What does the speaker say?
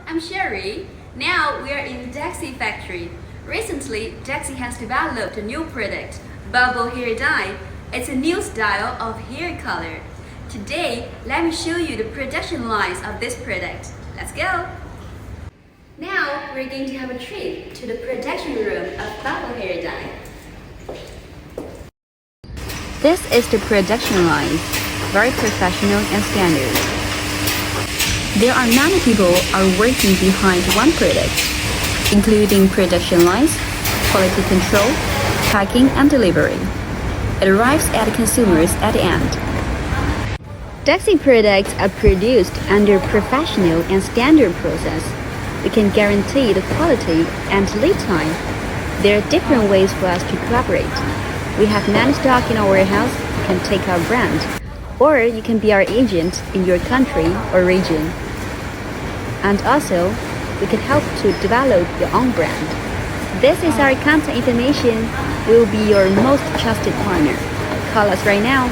I'm Sherry. Now we are in DEXE factory. Recently, DEXE has developed a new product, Bubble Hair Dye. It's a new style of hair color. Today, let me show you the production lines of this product. Let's go! Now, we're going to have a trip to the production room of Bubble Hair Dye. This is the production line, very professional and standard. There are many people are working behind one product, including production lines, quality control, packing and delivery. It arrives at consumers at the end. DEXE products are produced under professional and standard process. We can guarantee the quality and lead time. There are different ways for us to cooperate. We have many stock in our warehouse. You can take our brand, or you can be our agent in your country or region. And also, we can help to develop your own brand. This is our contact information. We will be your most trusted partner. Call us right now.